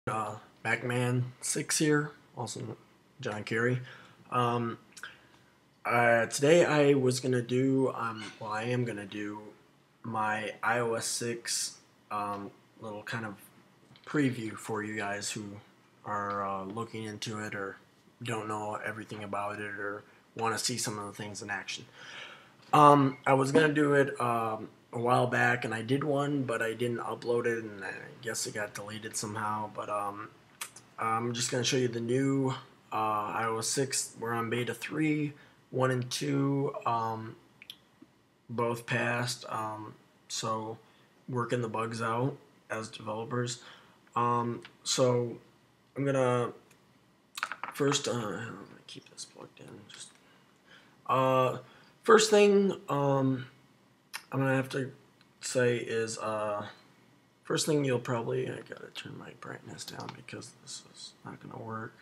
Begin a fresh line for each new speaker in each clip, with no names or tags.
Macman6 here, also John Kerry. Um, Today I was gonna do, I am gonna do my iOS 6 little kind of preview for you guys who are looking into it or don't know everything about it or want to see some of the things in action. I was gonna do it a while back, and I did one, but I didn't upload it, and I guess it got deleted somehow. But I'm just going to show you the new iOS 6. We're on beta 3, 1 and 2, both passed. So working the bugs out as developers. So I'm going to first, I'm going to keep this plugged in. First thing I'm going to have to say is, first thing you'll probably, I gotta turn my brightness down because this is not gonna work.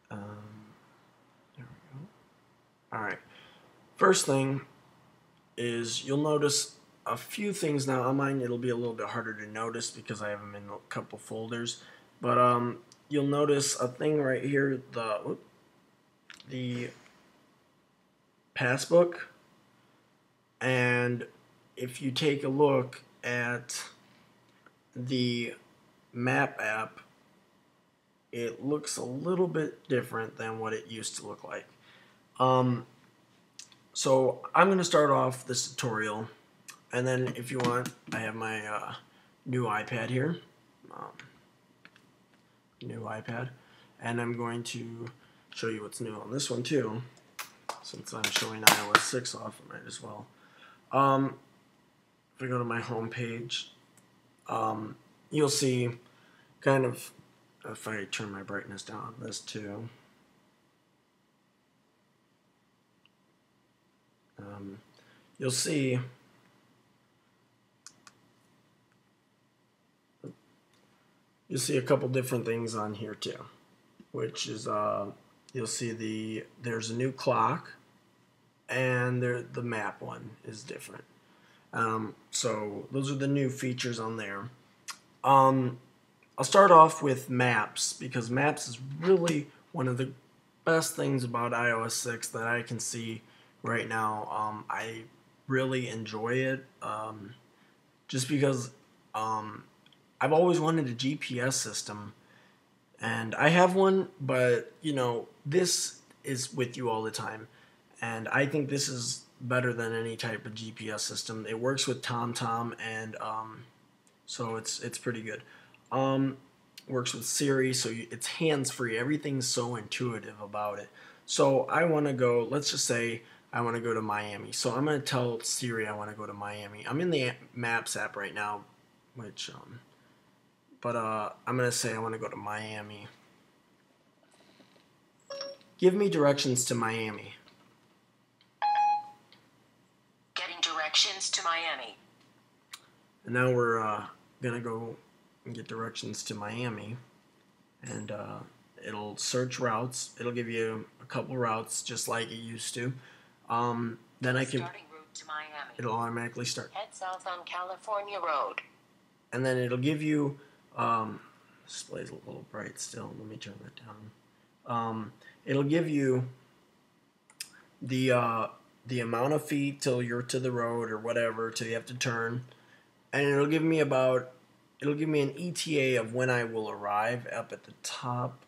There we go. Alright. First thing is you'll notice a few things now. On mine it'll be a little bit harder to notice because I have them in a couple folders. But you'll notice a thing right here, the passbook. And if you take a look at the map app, it looks a little bit different than what it used to look like. So I'm going to start off this tutorial, and then if you want, I have my new iPad here, and I'm going to show you what's new on this one too. Since I'm showing iOS 6 off, I might as well. If I go to my home page, you'll see kind of, if I turn my brightness down on this too, you'll see a couple different things on here too, which is you'll see there's a new clock, and the map one is different. So those are the new features on there. I'll start off with maps, because maps is really one of the best things about iOS 6 that I can see right now. I really enjoy it, just because I've always wanted a GPS system, and I have one, but you know, this is with you all the time, and I think this is better than any type of GPS system. It works with TomTom, and so it's pretty good. Works with Siri, so it's hands-free. Everything's so intuitive about it. So I want to go, let's just say I want to go to Miami. So I'm going to tell Siri I want to go to Miami. I'm in the Maps app right now, which, I'm going to say I want to go to Miami. Give me directions to Miami.
Getting directions to Miami.
And now we're going to go and get directions to Miami, and it'll search routes. It'll give you a couple routes just like it used to. Then I can,
Starting route to Miami.
it'll automatically start.
Head south on California Road.
And then it'll give you, display's a little bright still. Let me turn that down. It'll give you the amount of feet till you're to the road or whatever, till you have to turn, and it'll give me an ETA of when I will arrive. Up at the top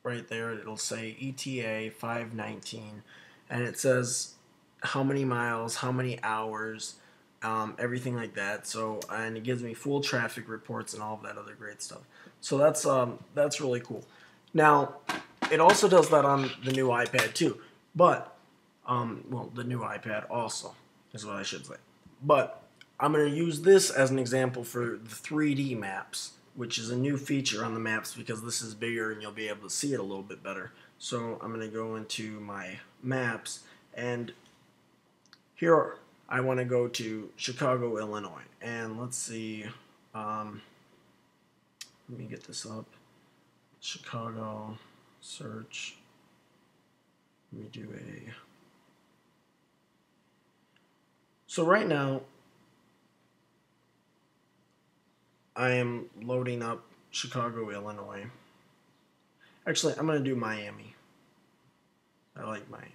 right there, it'll say ETA 5:19, and it says how many miles, how many hours, everything like that. So, and it gives me full traffic reports and all of that other great stuff. So that's really cool. Now, it also does that on the new iPad too, but well, the new iPad also is what I should say. But I'm going to use this as an example for the 3D maps, which is a new feature on the maps because this is bigger and you'll be able to see it a little bit better. So I'm going to go into my maps, and here I want to go to Chicago, Illinois. And let's see, let me get this up. Chicago, search. Let me do a... So right now, I am loading up Chicago, Illinois. Actually, I'm going to do Miami. I like Miami.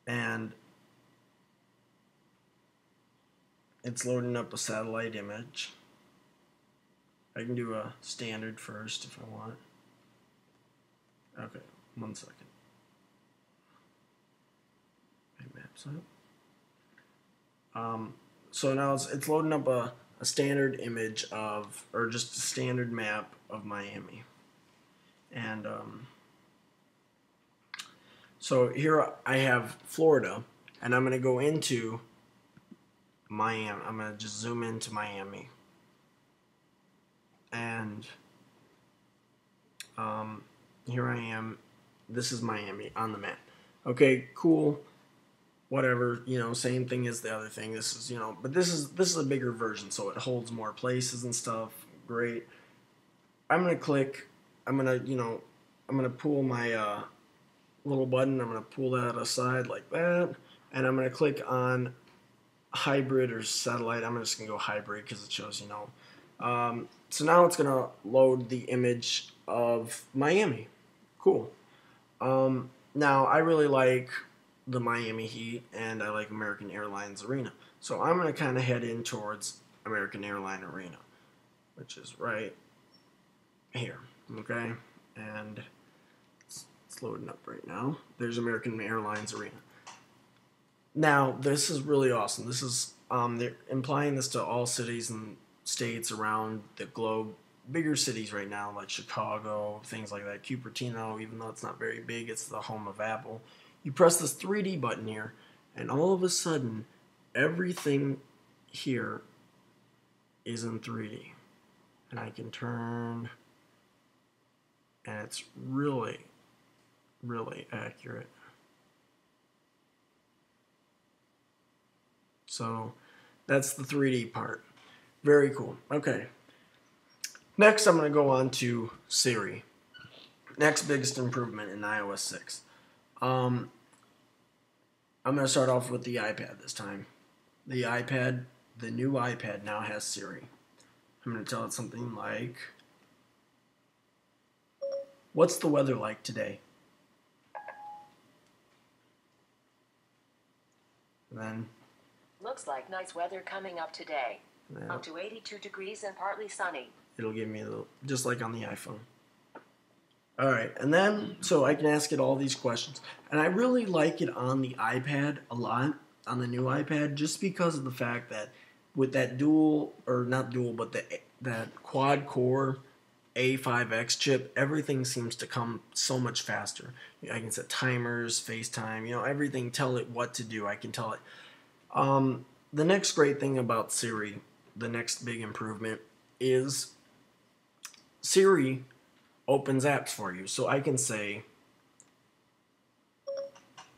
And it's loading up a satellite image. I can do a standard first if I want. Okay, 1 second. My map's up. So now it's loading up a standard image of, or just a standard map of Miami. And so here I have Florida, and I'm going to go into Miami. I'm going to just zoom into Miami. And here I am. This is Miami on the map. Okay, cool. Whatever, same thing as the other thing. This is, but this is a bigger version, so it holds more places and stuff. Great. I'm gonna click. I'm gonna pull my little button. I'm gonna pull that aside like that, and I'm gonna click on hybrid or satellite. I'm just gonna go hybrid because it shows, So now it's gonna load the image of Miami. Cool. Now I really like the Miami Heat, and I like American Airlines Arena. So I'm going to kind of head in towards American Airlines Arena, which is right here, okay? And it's loading up right now. There's American Airlines Arena. Now, this is really awesome. This is, they're implying this to all cities and states around the globe. Bigger cities right now, like Chicago, things like that. Cupertino, even though it's not very big, it's the home of Apple. You press this 3D button here, and all of a sudden, everything here is in 3D. And I can turn, and it's really, really accurate. So that's the 3D part. Very cool. Okay. Next, I'm going to go on to Siri. Next biggest improvement in iOS 6. I'm going to start off with the iPad this time. The new iPad now has Siri. I'm going to tell it something like, what's the weather like today? And then,
Looks like nice weather coming up today. Up to 82 degrees and partly sunny.
It'll give me just like on the iPhone. All right, and then, so I can ask it all these questions. And I really like it on the iPad a lot, on the new iPad, just because of the fact that with that that quad-core A5X chip, everything seems to come so much faster. I can set timers, FaceTime, everything, tell it what to do. I can tell it. The next great thing about Siri, the next big improvement, is Siri opens apps for you. So I can say,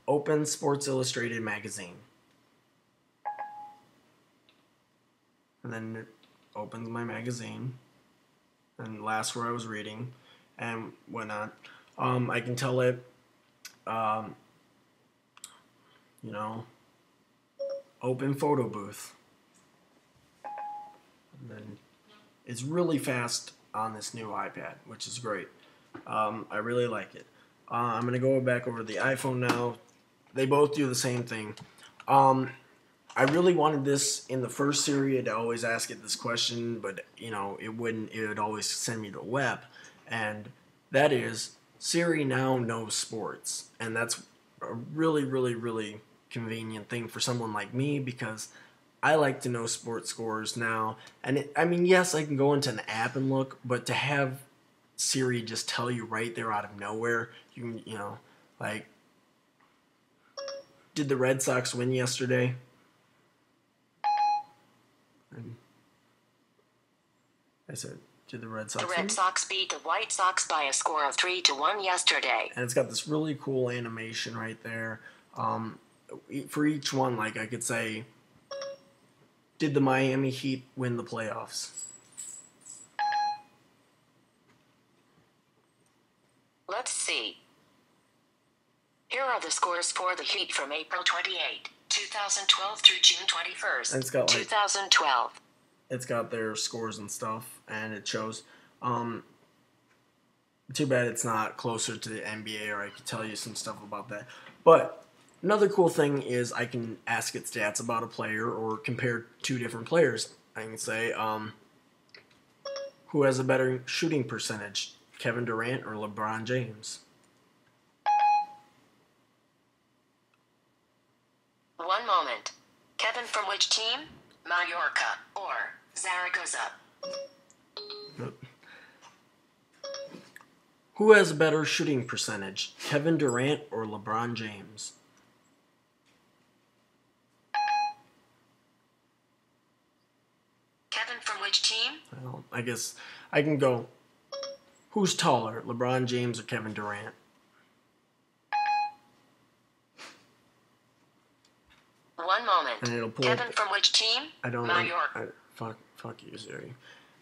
open Sports Illustrated magazine. And then it opens my magazine and lasts where I was reading and whatnot. I can tell it, open photo booth. And then it's really fast on this new iPad, which is great. I really like it. I'm going to go back over to the iPhone now. They both do the same thing. I really wanted this in the first Siri to always ask it this question, but it wouldn't. It would always send me to the web, and that is Siri now knows sports, and that's a really, really, really convenient thing for someone like me because I like to know sports scores now. And yes, I can go into an app and look, but to have Siri just tell you right there out of nowhere, like, did the Red Sox win yesterday? And I said, did the Red Sox
win? The Red Sox beat the White Sox by a score of 3-1 yesterday.
And it's got this really cool animation right there. For each one, like I could say, did the Miami Heat win the playoffs?
Let's see. Here are the scores for the Heat from April 28, 2012 through June 21st.
And it's got like
2012.
It's got their scores and stuff, and it shows. Too bad it's not closer to the NBA, or I could tell you some stuff about that. But another cool thing is I can ask it stats about a player or compare two different players. I can say, who has a better shooting percentage, Kevin Durant or LeBron James?
One moment. Kevin from which team? Mallorca or Zaragoza?
Who has a better shooting percentage, Kevin Durant or LeBron James?
Kevin from which team?
Well, I guess I can go, who's taller, LeBron James or Kevin Durant?
One moment.
And it'll pull
Kevin from which team?
I don't
Mallorca.
Fuck you, Siri.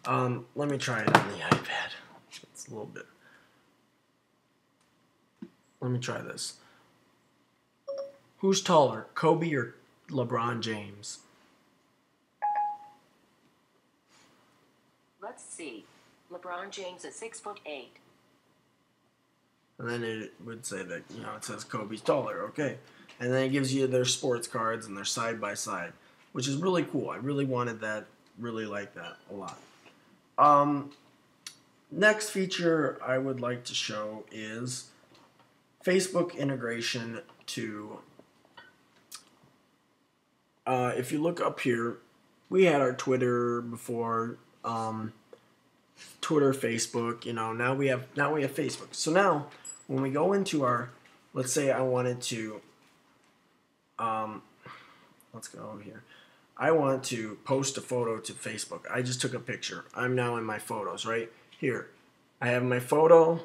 Let me try it on the iPad. It's a little bit. Let me try this. Who's taller, Kobe or LeBron James?
Let's see. LeBron James is 6'8".
And then it would say that, it says Kobe's taller, okay. And then it gives you their sports cards and their side by side, which is really cool. I really wanted that, really like that a lot. Next feature I would like to show is Facebook integration to, if you look up here, we had our Twitter before, Twitter, Facebook, now we have Facebook. So now when we go into our, let's say I wanted to, let's go over here. I want to post a photo to Facebook. I just took a picture. I'm now in my photos, right? Here, I have my photo.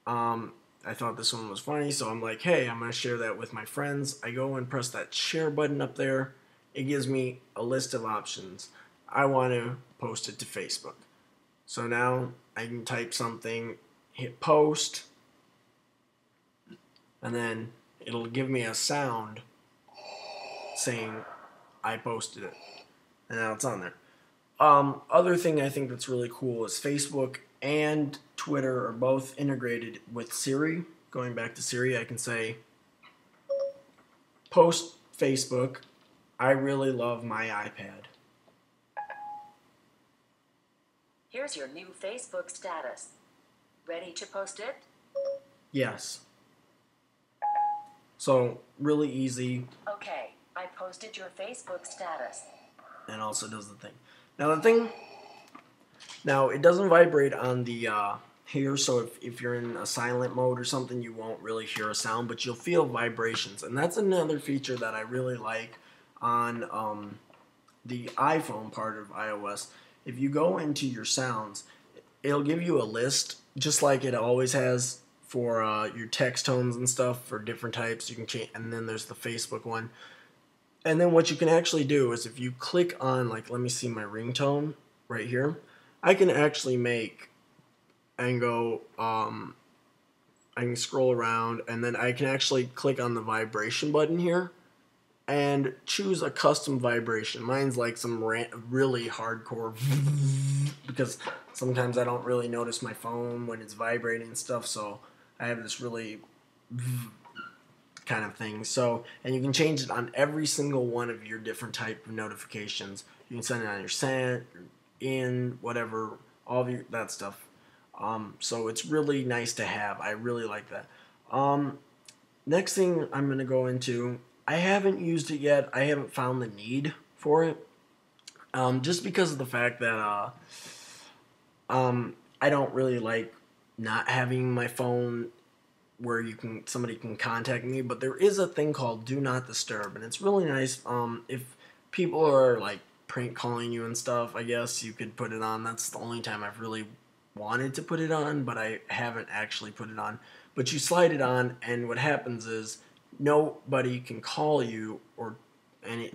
I thought this one was funny, so I'm like, hey, I'm going to share that with my friends. I go and press that share button up there. It gives me a list of options. I want to post it to Facebook. So now I can type something, hit post, and then it'll give me a sound saying I posted it. And now it's on there. Other thing I think that's really cool is Facebook and Twitter are both integrated with Siri. Going back to Siri, I can say, post Facebook, I really love my iPad.
Here's your new Facebook status. Ready to post it?
Yes. So, really easy.
Okay, I posted your Facebook status.
And also does the thing. Now it doesn't vibrate on the here, so if you're in a silent mode or something, you won't really hear a sound, but you'll feel vibrations. And that's another feature that I really like on the iPhone part of iOS. If you go into your sounds, it'll give you a list, just like it always has for your text tones and stuff for different types. You can change, and then there's the Facebook one. And then what you can actually do is if you click on, like, let me see my ringtone right here, I can actually make and go, I can scroll around, and then I can actually click on the vibration button here and choose a custom vibration. Mine's like some really hardcore because sometimes I don't really notice my phone when it's vibrating and stuff, so I have this really kind of thing. So, and you can change it on every single one of your different type of notifications. You can send it on your sent, in, whatever, all of that stuff. So it's really nice to have. I really like that. Next thing I'm going to go into, I haven't used it yet. I haven't found the need for it. Just because of the fact that I don't really like not having my phone where somebody can contact me, but there is a thing called Do Not Disturb, and it's really nice. If people are like prank calling you and stuff, I guess you could put it on. That's the only time I've really wanted to put it on, but I haven't actually put it on. But you slide it on, and what happens is nobody can call you or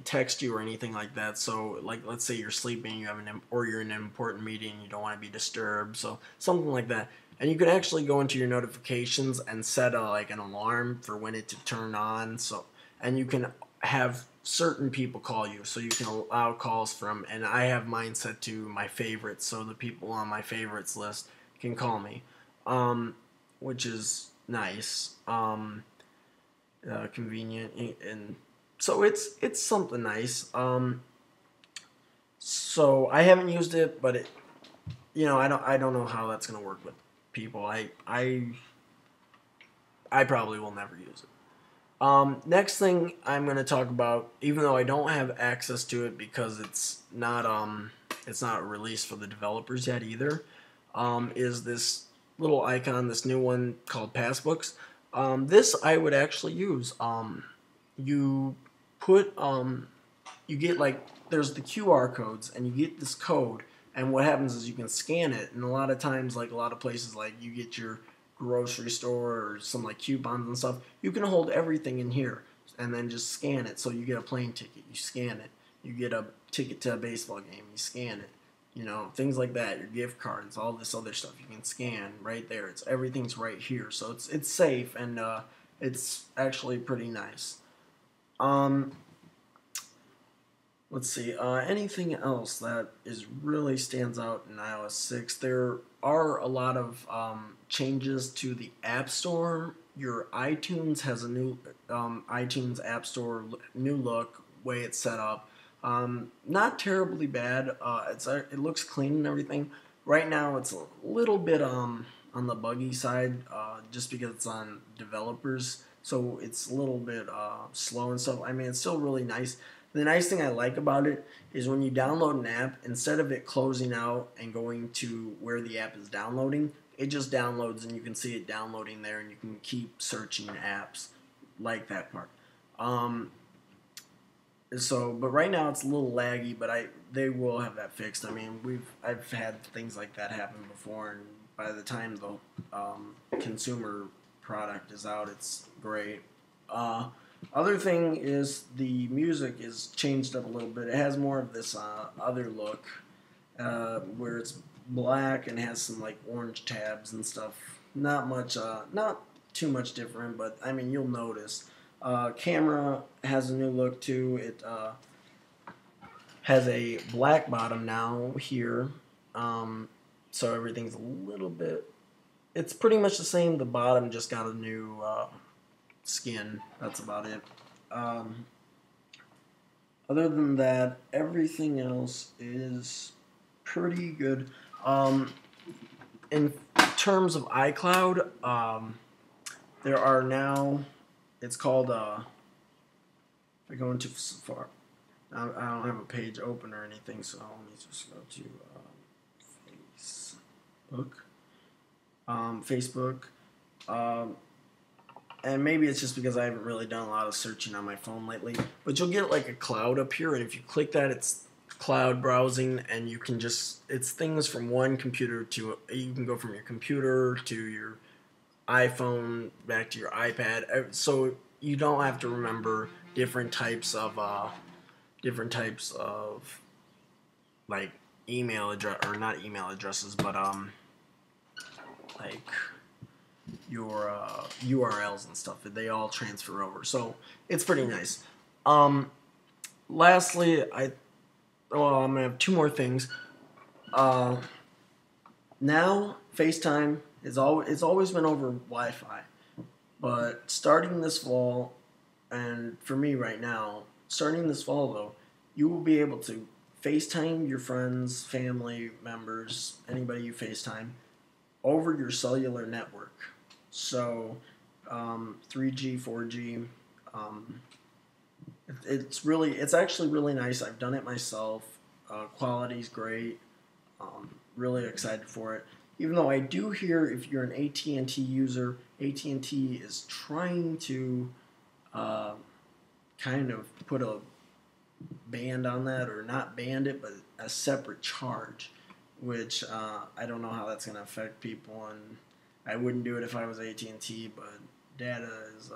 text you or anything like that. So, like, let's say you're sleeping, or you're in an important meeting, you don't want to be disturbed, so something like that. And you can actually go into your notifications and set like an alarm for when it to turn on. So, and you can have certain people call you, so you can allow calls from, and I have mine set to my favorites, so the people on my favorites list can call me, which is nice, convenient, and so it's something nice. So I haven't used it, but I don't know how that's gonna work with people. I probably will never use it. Next thing I'm going to talk about, even though I don't have access to it because it's not released for the developers yet either, is this little icon, this new one called Passbooks. This I would actually use. You put you get, like, there's the QR codes, and you get this code, and what happens is you can scan it, and a lot of times, like a lot of places, like you get your grocery store or some like coupons and stuff, you can hold everything in here and then just scan it. So you get a plane ticket, you scan it. You get a ticket to a baseball game, you scan it. Things like that. Your gift cards, all this other stuff you can scan right there. Everything's right here, so it's safe, and it's actually pretty nice. Let's see. Anything else that really stands out in iOS 6? There are a lot of changes to the App Store. Your iTunes has a new iTunes App Store new look, way it's set up. Not terribly bad. It looks clean and everything. Right now, it's a little bit on the buggy side, just because it's on developers, so it's a little bit slow and stuff. I mean, it's still really nice. The nice thing I like about it is when you download an app, instead of it closing out and going to where the app is downloading, it just downloads and you can see it downloading there, and you can keep searching apps. Like that part. But right now it's a little laggy, but they will have that fixed. I mean, I've had things like that happen before, and by the time the consumer product is out, it's great. Other thing is the music is changed up a little bit. It has more of this other look, where it's black and has some like orange tabs and stuff. Not too much different, but I mean, you'll notice. Camera has a new look too. It has a black bottom now here, so everything's a little bit. It's pretty much the same. The bottom just got a new skin. That's about it. Other than that, everything else is pretty good. In terms of iCloud, there are now. It's called. If I go into Safari, I don't have a page open or anything, so let me just go to Facebook. And maybe it's just because I haven't really done a lot of searching on my phone lately. But you'll get like a cloud up here, and if you click that, it's cloud browsing, and you can it's things from one computer to, you can go from your computer to your iPhone back to your iPad. So you don't have to remember different types of like email address, or not email addresses, but like your URLs and stuff. They all transfer over, so it's pretty nice. Lastly, I'm gonna have two more things. Now FaceTime it's always been over Wi-Fi, but starting this fall, and for me right now, starting this fall though, you will be able to FaceTime your friends, family members, anybody you FaceTime, over your cellular network. So 3G, 4G. It's actually really nice. I've done it myself. Quality's great. Really excited for it. Even though I do hear, if you're an AT&T user, AT&T is trying to kind of put a band on that, or not band it, but a separate charge, which I don't know how that's going to affect people, and I wouldn't do it if I was AT&T, but data is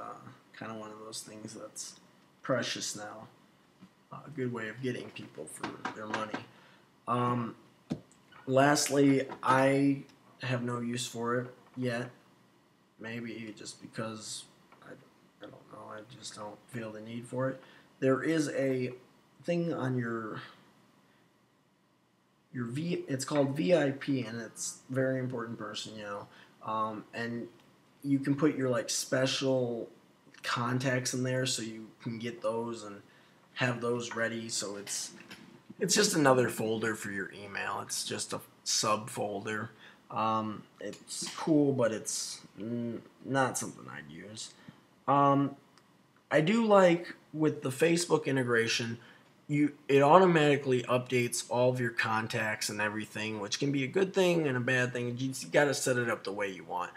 kind of one of those things that's precious now. A good way of getting people for their money. Lastly, I have no use for it yet. Maybe just because I don't know. I just don't feel the need for it. there is a thing on your it's called VIP, and it's very important person, you know. And you can put your like special contacts in there, so you can get those and have those ready. So it's just another folder for your email. It's just a subfolder. It's cool, but it's not something I'd use. I do like with the Facebook integration, it automatically updates all of your contacts and everything, which can be a good thing and a bad thing. You got to set it up the way you want.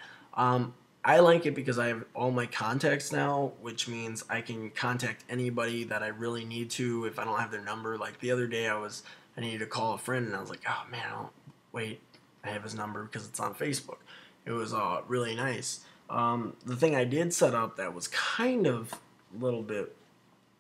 I like it because I have all my contacts now, which means I can contact anybody that I really need to if I don't have their number. Like the other day, I needed to call a friend, and I was like, oh man, wait, I have his number because it's on Facebook. It was really nice. The thing I did set up that was kind of a little bit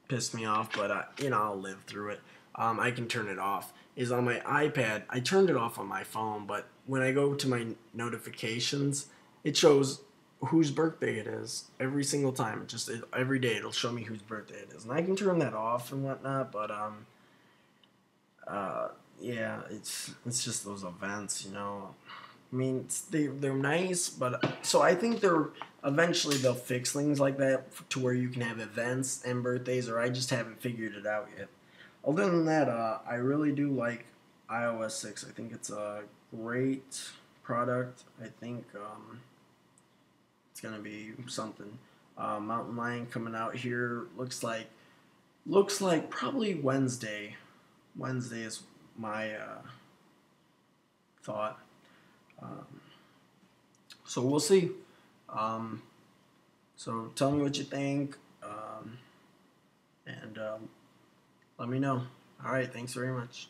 pissed me off, but you know, I'll live through it. I can turn it off. Is on my iPad. I turned it off on my phone, but when I go to my notifications, it shows whose birthday it is every single time. Every day it'll show me whose birthday it is, and I can turn that off and whatnot. But yeah, it's just those events, you know. I mean, they're nice, but so I think eventually they'll fix things like that to where you can have events and birthdays, or I just haven't figured it out yet. Other than that, I really do like iOS 6. I think it's a great product. I think it's gonna be something. Mountain Lion coming out here looks like probably Wednesday. Wednesday is my thought. So we'll see. So tell me what you think, and let me know. All right, thanks very much.